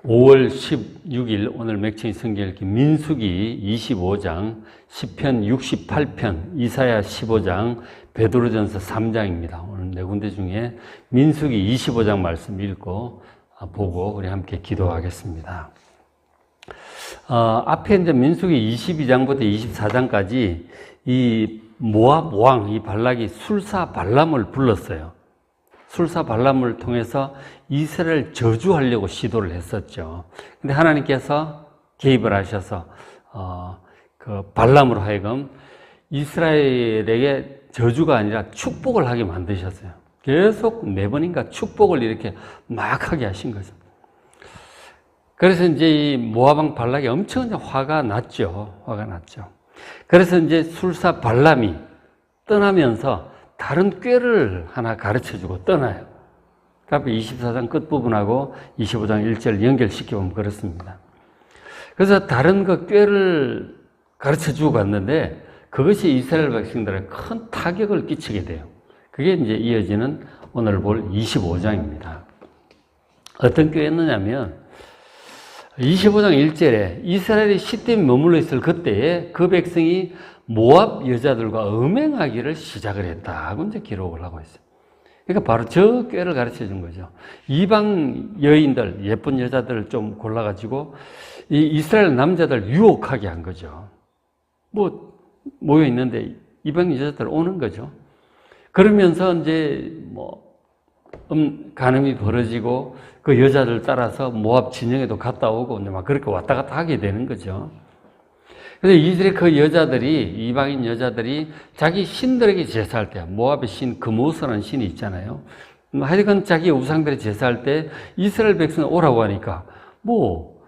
5월 16일 오늘 맥체인 성경 읽기 민수기 25장, 시편 68편, 이사야 15장, 베드로전서 3장입니다. 오늘 네 군데 중에 민수기 25장 말씀 읽고 보고 우리 함께 기도하겠습니다. 앞에 이제 민수기 22장부터 24장까지 이 모압 왕, 이 발락이 술사 발람을 불렀어요. 술사 발람을 통해서 이스라엘을 저주하려고 시도를 했었죠. 근데 하나님께서 개입을 하셔서 그 발람으로 하여금 이스라엘에게 저주가 아니라 축복을 하게 만드셨어요. 계속 네 번인가 축복을 이렇게 막 하게 하신 거죠. 그래서 이제 이 모압 왕 발락이 엄청 화가 났죠. 그래서 이제 술사 발람이 떠나면서 다른 꾀를 하나 가르쳐주고 떠나요. 그 앞에 24장 끝부분하고 25장 1절 연결시켜보면 그렇습니다. 그래서 다른 그 꾀를 가르쳐주고 갔는데 그것이 이스라엘 백성들에 큰 타격을 끼치게 돼요. 그게 이제 이어지는 오늘 볼 25장입니다. 어떤 꾀였느냐면 25장 1절에 이스라엘이 시딤에 머물러 있을 그때에 그 백성이 모압 여자들과 음행하기를 시작을 했다고 이제 기록을 하고 있어요. 그러니까 바로 저 꾀를 가르쳐 준 거죠. 이방 여인들, 예쁜 여자들을 좀 골라가지고 이 이스라엘 남자들 유혹하게 한 거죠. 뭐 모여 있는데 이방 여자들 오는 거죠. 그러면서 이제 간음이 벌어지고 그 여자들 따라서 모압 진영에도 갔다 오고 막 그렇게 왔다 갔다 하게 되는 거죠. 그래서 이들의 그 여자들이, 이방인 여자들이 자기 신들에게 제사할 때, 모압의 신 그모스라는 신이 있잖아요. 하여간 자기 우상들의 제사할 때 이스라엘 백성이 오라고 하니까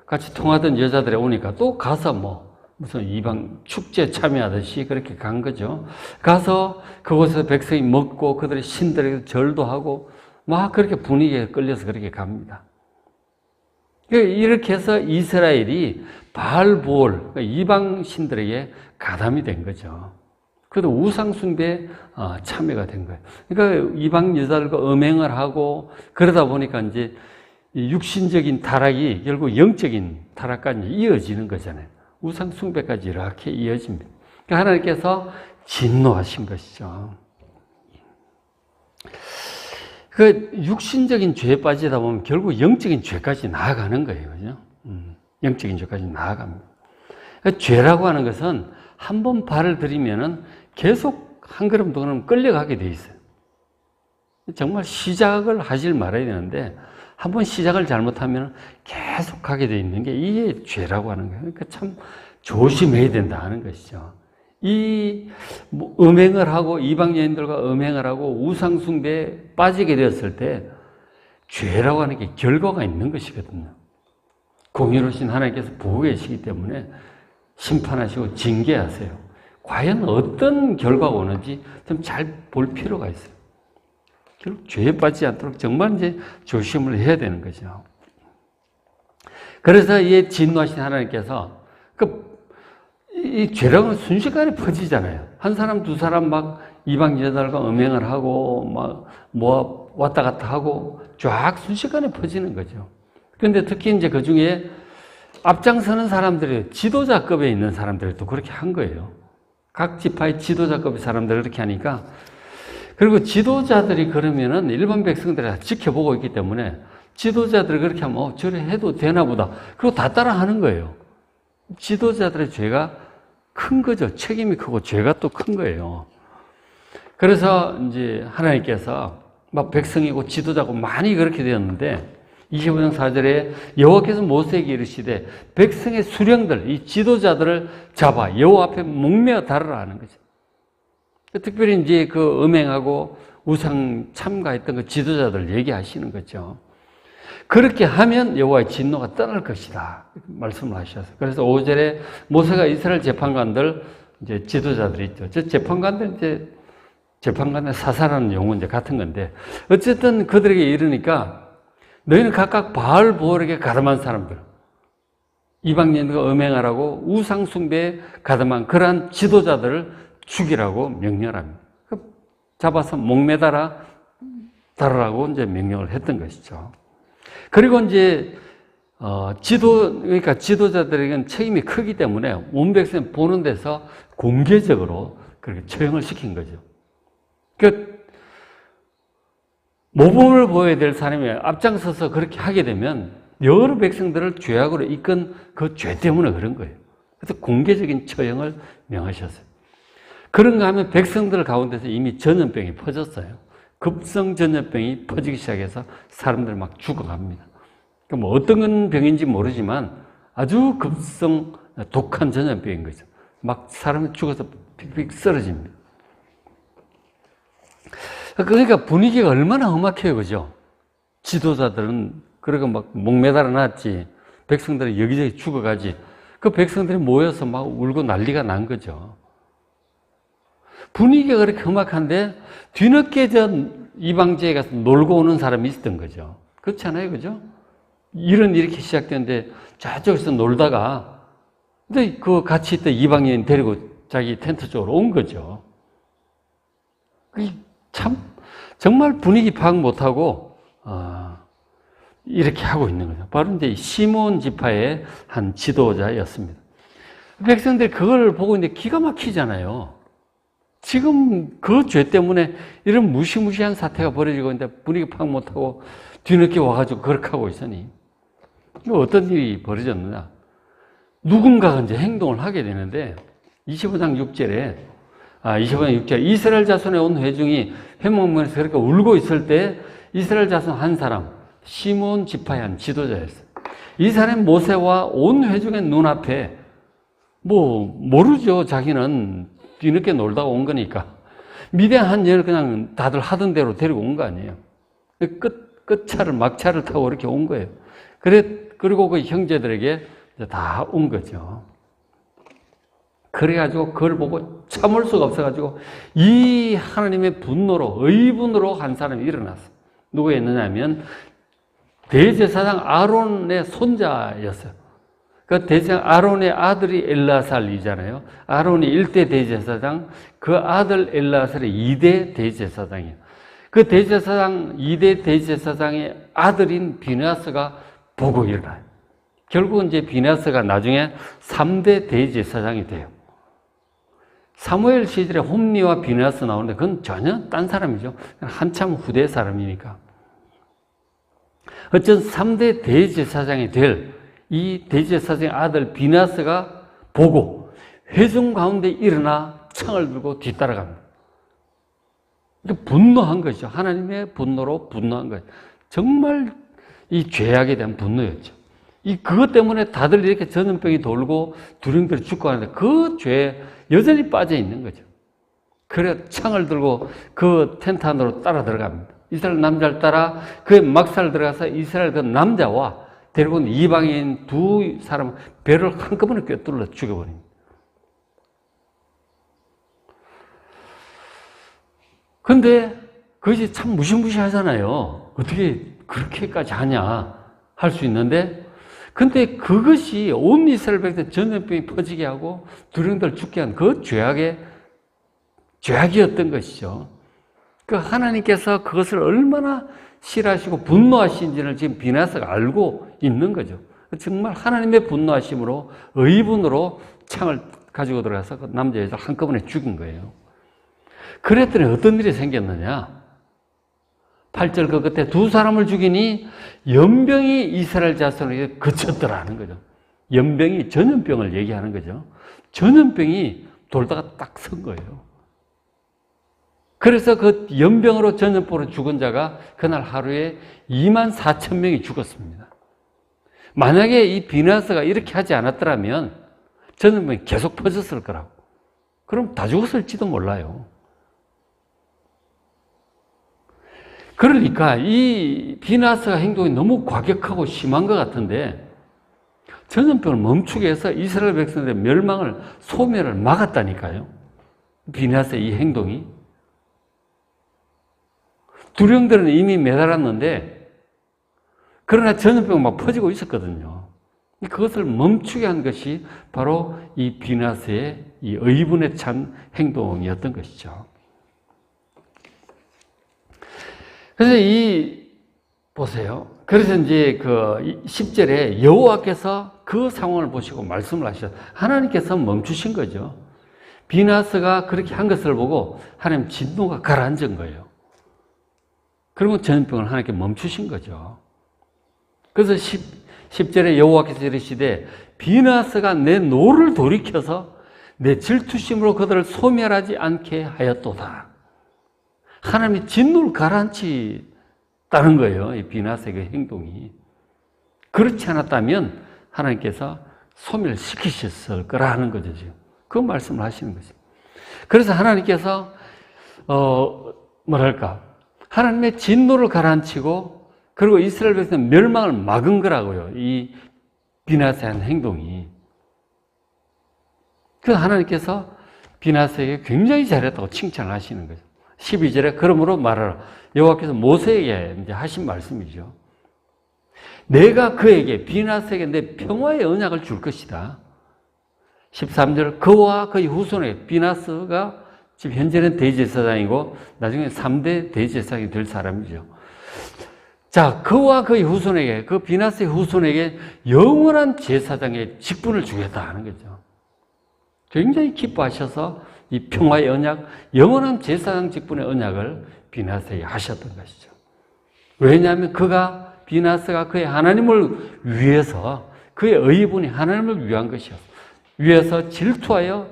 같이 통하던 여자들이 오니까 또 가서 무슨 이방 축제 참여하듯이 그렇게 간 거죠. 가서 그곳에서 백성이 먹고 그들의 신들에게 절도 하고 막 그렇게 분위기에 끌려서 그렇게 갑니다. 이렇게 해서 이스라엘이 바알보올, 이방 신들에게 가담이 된 거죠. 그래도 우상숭배에 참여가 된 거예요. 그러니까 이방 여자들과 음행을 하고 그러다 보니까 이제 육신적인 타락이 결국 영적인 타락까지 이어지는 거잖아요. 우상숭배까지 이렇게 이어집니다. 그러니까 하나님께서 진노하신 것이죠. 그 육신적인 죄에 빠지다 보면 결국 영적인 죄까지 나아가는 거예요. 그죠? 영적인 죄까지 나아갑니다. 그러니까 죄라고 하는 것은 한 번 발을 들이면은 계속 한 걸음 두 걸음 끌려가게 돼 있어요. 정말 시작을 하질 말아야 되는데 한 번 시작을 잘못하면 계속 가게 돼 있는 게 이게 죄라고 하는 거예요. 그러니까 참 조심해야 된다 하는 것이죠. 이 음행을 하고 이방 여인들과 음행을 하고 우상숭배에 빠지게 되었을 때 죄라고 하는 게 결과가 있는 것이거든요. 공의로우신 하나님께서 보고 계시기 때문에 심판하시고 징계하세요. 과연 어떤 결과가 오는지 좀 잘 볼 필요가 있어요. 결국 죄에 빠지지 않도록 정말 이제 조심을 해야 되는 거죠. 그래서 이 진노하신 하나님께서 이 죄라고는 순식간에 퍼지잖아요. 한 사람, 두 사람 막 이방 여자들과 음행을 하고 왔다 갔다 하고 쫙 순식간에 퍼지는 거죠. 그런데 특히 이제 그 중에 앞장서는 사람들이 지도자급에 있는 사람들이 또 그렇게 한 거예요. 각 지파의 지도자급의 사람들이 그렇게 하니까 그리고 지도자들이 그러면은 일반 백성들이 다 지켜보고 있기 때문에 지도자들이 그렇게 하면 저래 해도 되나 보다. 그리고 다 따라 하는 거예요. 지도자들의 죄가 큰 거죠. 책임이 크고 죄가 또 큰 거예요. 그래서 이제 하나님께서 막 백성이고 지도자고 많이 그렇게 되었는데 25장 4절에 여호와께서 모세에게 이르시되 백성의 수령들, 이 지도자들을 잡아 여호와 앞에 목매어 다르라 하는 거죠. 특별히 이제 그 음행하고 우상 참가했던 그 지도자들 얘기하시는 거죠. 그렇게 하면 여호와의 진노가 떠날 것이다 말씀을 하셔서 그래서 5절에 모세가 이스라엘 재판관들 이제 지도자들이 있죠. 저 재판관들 이제 재판관의 사사라는 용어는 이제 같은 건데 어쨌든 그들에게 이르니까 너희는 각각 바알보올에게 가담한 사람들, 이방인과 음행하라고 우상 숭배에 가담한 그러한 지도자들을 죽이라고 명령합니다. 잡아서 목매달아 달으라고 이제 명령을 했던 것이죠. 그리고 이제 그러니까 지도자들에게는 책임이 크기 때문에 온 백성 보는 데서 공개적으로 그렇게 처형을 시킨 거죠. 그 모범을 보여야 될 사람이 앞장서서 그렇게 하게 되면 여러 백성들을 죄악으로 이끈 그 죄 때문에 그런 거예요. 그래서 공개적인 처형을 명하셨어요. 그런가 하면 백성들 가운데서 이미 전염병이 퍼졌어요. 급성 전염병이 퍼지기 시작해서 사람들 막 죽어갑니다. 뭐 어떤 병인지 모르지만 아주 급성 독한 전염병인 거죠. 막 사람이 죽어서 픽픽 쓰러집니다. 그러니까 분위기가 얼마나 험악해요, 그죠? 지도자들은 그러고 막 목매달아 놨지. 백성들은 여기저기 죽어가지. 그 백성들이 모여서 막 울고 난리가 난 거죠. 분위기가 그렇게 험악한데 뒤늦게 이방지에 가서 놀고 오는 사람이 있었던 거죠. 그렇잖아요, 그죠? 일은 이렇게 시작되는데 저쪽에서 놀다가 근데 그 같이 있던 이방인 데리고 자기 텐트 쪽으로 온 거죠. 참 정말 분위기 파악 못하고 이렇게 하고 있는 거죠. 바로 이제 시몬 지파의 한 지도자였습니다. 백성들이 그걸 보고 있는데 기가 막히잖아요. 지금 그 죄 때문에 이런 무시무시한 사태가 벌어지고 있는데 분위기 파악 못하고 뒤늦게 와가지고 그렇게 하고 있으니 어떤 일이 벌어졌느냐. 누군가가 이제 행동을 하게 되는데 25장 6절에 이스라엘 자손의 온 회중이 회막문에서 그렇게 울고 있을 때 이스라엘 자손 한 사람 시몬 지파의 한 지도자였어요. 이 사람이 모세와 온 회중의 눈앞에 모르죠. 자기는 뒤늦게 놀다가 온 거니까 미디안 한 여인을 그냥 다들 하던 대로 데리고 온 거 아니에요. 막차를 타고 이렇게 온 거예요. 그리고 그 형제들에게 다 온 거죠. 그래가지고 그걸 보고 참을 수가 없어가지고 이 하나님의 분노로, 의분으로 한 사람이 일어났어요. 누구였느냐면 대제사장 아론의 손자였어요. 그 대제사장 아론의 아들이 엘라살이잖아요. 아론이 1대 대제사장, 그 아들 엘라살이 2대 대제사장이에요. 그 대제사장, 2대 대제사장의 아들인 비느하스가 보고 일어나요. 결국은 이제 비느하스가 나중에 3대 대제사장이 돼요. 사무엘 시절에 홈리와 비느하스 나오는데 그건 전혀 딴 사람이죠. 한참 후대 사람이니까. 어쨌든 3대 대제사장이 될 이 대제사장의 아들 비느하스가 보고 회중 가운데 일어나 창을 들고 뒤따라갑니다. 분노한 것이죠. 하나님의 분노로 분노한 거예요. 정말 이 죄악에 대한 분노였죠. 그것 때문에 다들 이렇게 전염병이 돌고 두령들이 죽고 하는데 그 죄에 여전히 빠져 있는 거죠. 그래 창을 들고 그 텐트 안으로 따라 들어갑니다. 이스라엘 남자를 따라 그의 막사를 들어가서 이스라엘 그 남자와 데리고 온 이방인 두 사람 배를 한꺼번에 꿰뚫어 죽여버립니다. 근데 그것이 참 무시무시하잖아요. 어떻게 그렇게까지 하냐 할 수 있는데 근데 그것이 온 이스라엘 백성 전염병이 퍼지게 하고 두령들 죽게 한 그 죄악이었던 것이죠. 그 하나님께서 그것을 얼마나 싫어하시고 분노하신지를 지금 비느하스가 알고 있는 거죠. 정말 하나님의 분노하심으로 의분으로 창을 가지고 들어가서 그 남자 여자를 한꺼번에 죽인 거예요. 그랬더니 어떤 일이 생겼느냐? 8절 그 끝에 두 사람을 죽이니 연병이 이스라엘 자손에게 그쳤더라는 거죠. 연병이 전염병을 얘기하는 거죠. 전염병이 돌다가 딱 선 거예요. 그래서 그 연병으로 전염병으로 죽은 자가 그날 하루에 24,000명이 죽었습니다. 만약에 이 비느하스가 이렇게 하지 않았더라면 전염병이 계속 퍼졌을 거라고. 그럼 다 죽었을지도 몰라요. 그러니까 이 비느하스가 행동이 너무 과격하고 심한 것 같은데 전염병을 멈추게 해서 이스라엘 백성들의 멸망을, 소멸을 막았다니까요. 비느하스의 이 행동이. 두령들은 이미 매달았는데 그러나 전염병은 막 퍼지고 있었거든요. 그것을 멈추게 한 것이 바로 이 비느하스의 이 의분에 찬 행동이었던 것이죠. 그래서 이 보세요. 그래서 이제 그 10절에 여호와께서 그 상황을 보시고 말씀을 하셨어요. 하나님께서 멈추신 거죠. 비나스가 그렇게 한 것을 보고 하나님 진노가 가라앉은 거예요. 그러면 전염병을 하나님께 멈추신 거죠. 그래서 10절에 여호와께서 이르시되 비나스가 내 노를 돌이켜서 내 질투심으로 그들을 소멸하지 않게 하였도다. 하나님이 진노를 가라앉히다는 거예요. 이 비나스의 행동이. 그렇지 않았다면 하나님께서 소멸시키셨을 거라 하는 거죠. 지금. 그 말씀을 하시는 거죠. 그래서 하나님께서 하나님의 진노를 가라앉히고 그리고 이스라엘 백성은 멸망을 막은 거라고요. 이 비나스의 한 행동이. 그래서 하나님께서 비나스에게 굉장히 잘했다고 칭찬을 하시는 거죠. 12절에 그러므로 말하라. 여호와께서 모세에게 이제 하신 말씀이죠. 내가 그에게 비나스에게 내 평화의 언약을 줄 것이다. 13절 그와 그의 후손에게 비나스가 지금 현재는 대제사장이고 나중에 3대 대제사장이 될 사람이죠. 자, 그와 그의 후손에게 그 비나스의 후손에게 영원한 제사장의 직분을 주겠다 하는 거죠. 굉장히 기뻐하셔서 이 평화의 언약, 영원한 제사장 직분의 언약을 비나스에게 하셨던 것이죠. 왜냐하면 비나스가 그의 하나님을 위해서 그의 의분이 하나님을 위한 것이었어. 위해서 질투하여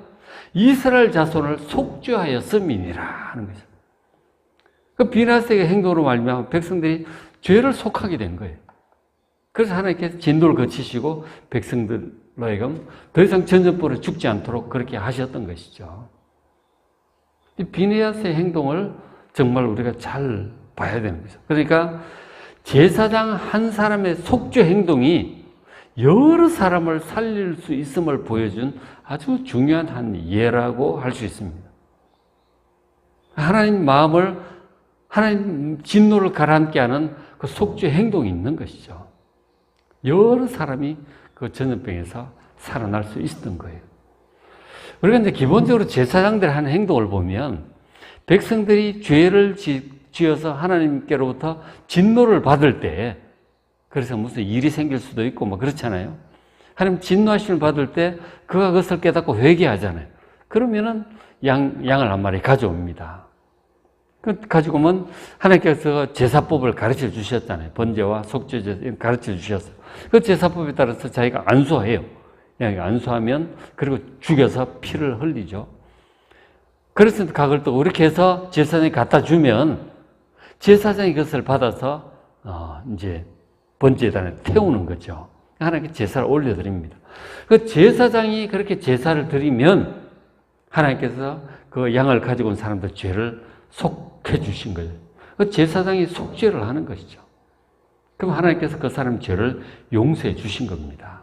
이스라엘 자손을 속죄하였음이니라 하는 거죠. 그 비나스의 행동으로 말미암아 백성들이 죄를 속하게 된 거예요. 그래서 하나님께서 진노를 거치시고 백성들에게 더 이상 전전벌에 죽지 않도록 그렇게 하셨던 것이죠. 이 비나스의 행동을 정말 우리가 잘 봐야 되는 거죠. 그러니까 제사장 한 사람의 속죄 행동이 여러 사람을 살릴 수 있음을 보여준 아주 중요한 한 예라고 할 수 있습니다. 하나님 마음을, 하나님 진노를 가라앉게 하는 그 속죄 행동이 있는 것이죠. 여러 사람이 그 전염병에서 살아날 수 있었던 거예요. 우리가 이제 기본적으로 제사장들이 하는 행동을 보면 백성들이 죄를 지어서 하나님께로부터 진노를 받을 때, 그래서 무슨 일이 생길 수도 있고 뭐 그렇잖아요. 하나님 진노하심을 받을 때 그가 그것을 깨닫고 회개하잖아요. 그러면은 양을 한 마리 가져옵니다. 가지고 오면 하나님께서 제사법을 가르쳐 주셨잖아요. 번제와 속죄제 가르쳐 주셨어요. 그 제사법에 따라서 자기가 안수해요. 양이 안수하면 그리고 죽여서 피를 흘리죠. 그래서 각을 뜨고 이렇게 해서 제사장이 갖다 주면 제사장이 그것을 받아서 이제 번제단에 태우는 거죠. 하나님께 제사를 올려드립니다. 그 제사장이 그렇게 제사를 드리면 하나님께서 그 양을 가지고 온 사람들 죄를 속해 주신 거예요. 그 제사장이 속죄를 하는 것이죠. 그럼 하나님께서 그 사람 죄를 용서해 주신 겁니다.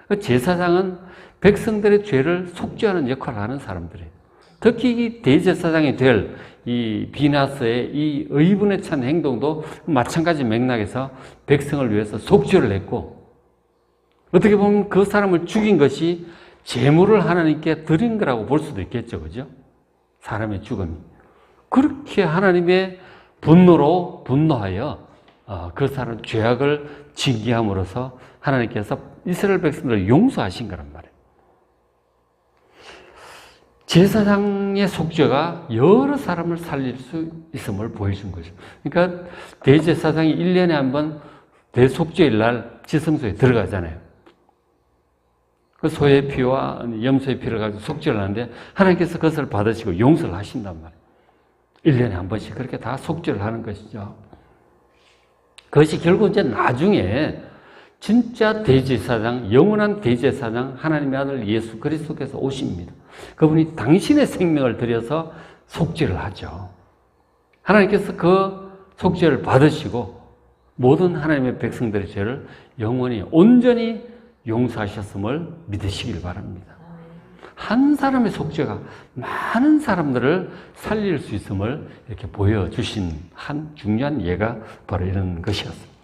그 제사장은 백성들의 죄를 속죄하는 역할을 하는 사람들이에요. 특히 이 대제사장이 될 이 비나스의 이 의분에 찬 행동도 마찬가지 맥락에서 백성을 위해서 속죄를 했고, 어떻게 보면 그 사람을 죽인 것이 제물을 하나님께 드린 거라고 볼 수도 있겠죠. 그죠? 사람의 죽음이. 그렇게 하나님의 분노하여 그 사람 죄악을 징계함으로써 하나님께서 이스라엘 백성들을 용서하신 거란 말이에요. 제사장의 속죄가 여러 사람을 살릴 수 있음을 보여준 거죠. 그러니까 대제사장이 1년에 한 번 대속죄일 날 지성소에 들어가잖아요. 그 소의 피와 염소의 피를 가지고 속죄를 하는데 하나님께서 그것을 받으시고 용서를 하신단 말이에요. 1년에 한 번씩 그렇게 다 속죄를 하는 것이죠. 그것이 결국 이제 나중에 진짜 대제사장, 영원한 대제사장, 하나님의 아들 예수 그리스도께서 오십니다. 그분이 당신의 생명을 들여서 속죄를 하죠. 하나님께서 그 속죄를 받으시고 모든 하나님의 백성들의 죄를 영원히 온전히 용서하셨음을 믿으시길 바랍니다. 한 사람의 속죄가 많은 사람들을 살릴 수 있음을 이렇게 보여주신 한 중요한 예가 바로 이런 것이었습니다.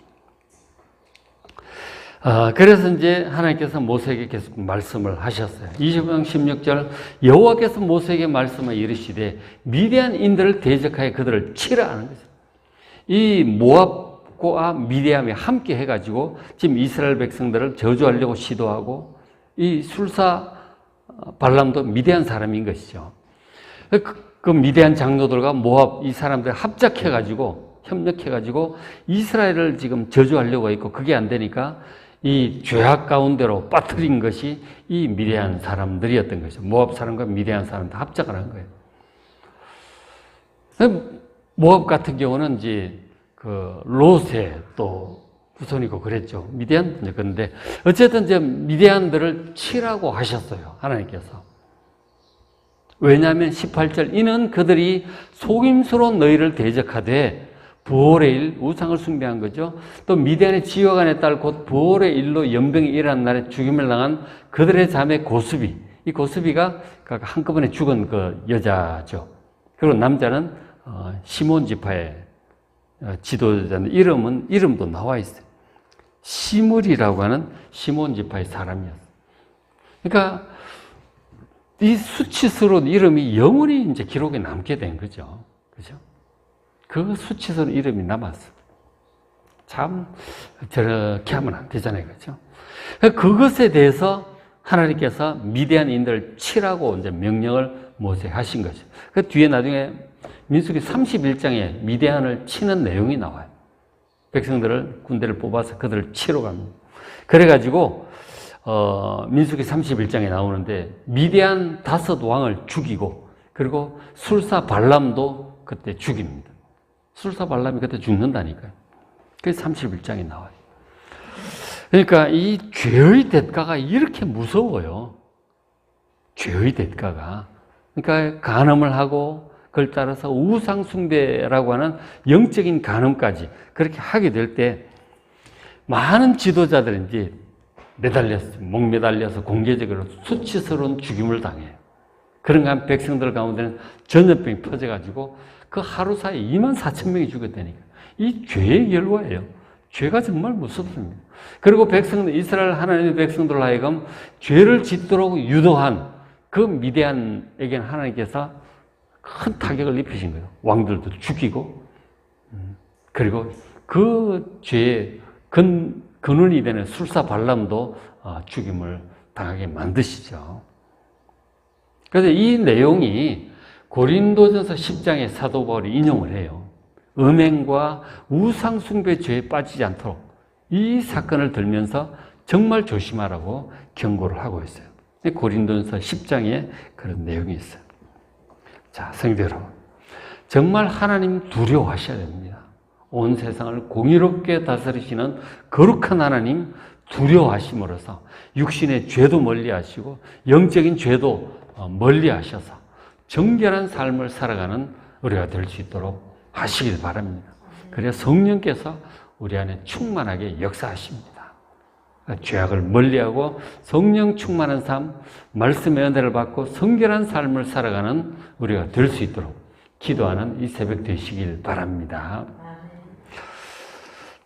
그래서 이제 하나님께서 모세에게 계속 말씀을 하셨어요. 20장 16절 여호와께서 모세에게 말씀하여 이르시되 미디안인들을 대적하여 그들을 치라 하는 거죠. 이 모압 모압과 미디안이 함께 해가지고 지금 이스라엘 백성들을 저주하려고 시도하고, 이 술사 발람도 미디안 사람인 것이죠. 그 미디안 장로들과 모압 이 사람들 합작해가지고, 협력해가지고 이스라엘을 지금 저주하려고 했고, 그게 안 되니까 이 죄악 가운데로 빠뜨린 것이 이 미디안 사람들이었던 것이죠. 모압 사람과 미디안 사람들 합작을 한 거예요. 모압 같은 경우는 이제 그 롯의 또 후손이고 그랬죠. 미디안. 그런데 어쨌든 이제 미디안들을 치라고 하셨어요. 하나님께서. 왜냐하면 18절, 이는 그들이 속임수로 너희를 대적하되 부올의 일, 우상을 숭배한 거죠. 또 미디안의 지휘관에 따라 곧 부올의 일로 연병이 일어난 날에 죽임을 당한 그들의 자매 고스비. 이 고스비가 한꺼번에 죽은 그 여자죠. 그리고 남자는 시몬 지파의 지도자는 이름도 나와 있어요. 시므리라고 하는 시몬 지파의 사람이었어요. 그러니까 이 수치스러운 이름이 영원히 이제 기록에 남게 된 거죠. 그죠? 그 수치스러운 이름이 남았어. 참, 저렇게 하면 안 되잖아요. 그죠? 그것에 대해서 하나님께서 미디안인들을 치라고 이제 명령을 모세에게 하신 거죠. 그 뒤에 나중에 민수기 31장에 미디안을 치는 내용이 나와요. 백성들을, 군대를 뽑아서 그들을 치러 갑니다. 그래가지고, 민수기 31장에 나오는데, 미디안 5 왕을 죽이고, 그리고 술사 발람도 그때 죽입니다. 술사 발람이 그때 죽는다니까요. 그게 31장에 나와요. 그러니까 이 죄의 대가가 이렇게 무서워요. 죄의 대가가. 그러니까 간음을 하고, 그걸 따라서 우상숭배라고 하는 영적인 간음까지 그렇게 하게 될 때 많은 지도자들이 이제 목 매달려서 공개적으로 수치스러운 죽임을 당해요. 그런가 백성들 가운데는 전염병이 퍼져가지고 그 하루 사이에 24,000명이 죽었다니까. 이 죄의 결과예요. 죄가 정말 무섭습니다. 그리고 이스라엘 하나님의 백성들 하여금 죄를 짓도록 유도한 그 미디안에게는 하나님께서 큰 타격을 입히신 거예요. 왕들도 죽이고, 그리고 그 죄의 근원이 되는 술사 발람도 죽임을 당하게 만드시죠. 그래서 이 내용이 고린도전서 10장의 사도 바울이 인용을 해요. 음행과 우상숭배 죄에 빠지지 않도록 이 사건을 들면서 정말 조심하라고 경고를 하고 있어요. 고린도전서 10장에 그런 내용이 있어요. 자, 성도 여러분, 정말 하나님 두려워하셔야 됩니다. 온 세상을 공의롭게 다스리시는 거룩한 하나님 두려워하심으로써 육신의 죄도 멀리하시고 영적인 죄도 멀리하셔서 정결한 삶을 살아가는 우리가 될 수 있도록 하시길 바랍니다. 그래야 성령께서 우리 안에 충만하게 역사하십니다. 죄악을 멀리하고 성령 충만한 삶, 말씀의 은혜를 받고 성결한 삶을 살아가는 우리가 될 수 있도록 기도하는 이 새벽 되시길 바랍니다.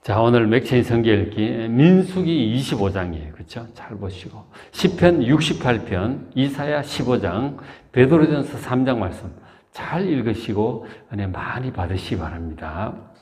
자, 오늘 맥체인 성경 읽기 민수기 25장이에요. 그렇죠? 잘 보시고 시편 68편, 이사야 15장, 베드로전서 3장 말씀 잘 읽으시고 은혜 많이 받으시기 바랍니다.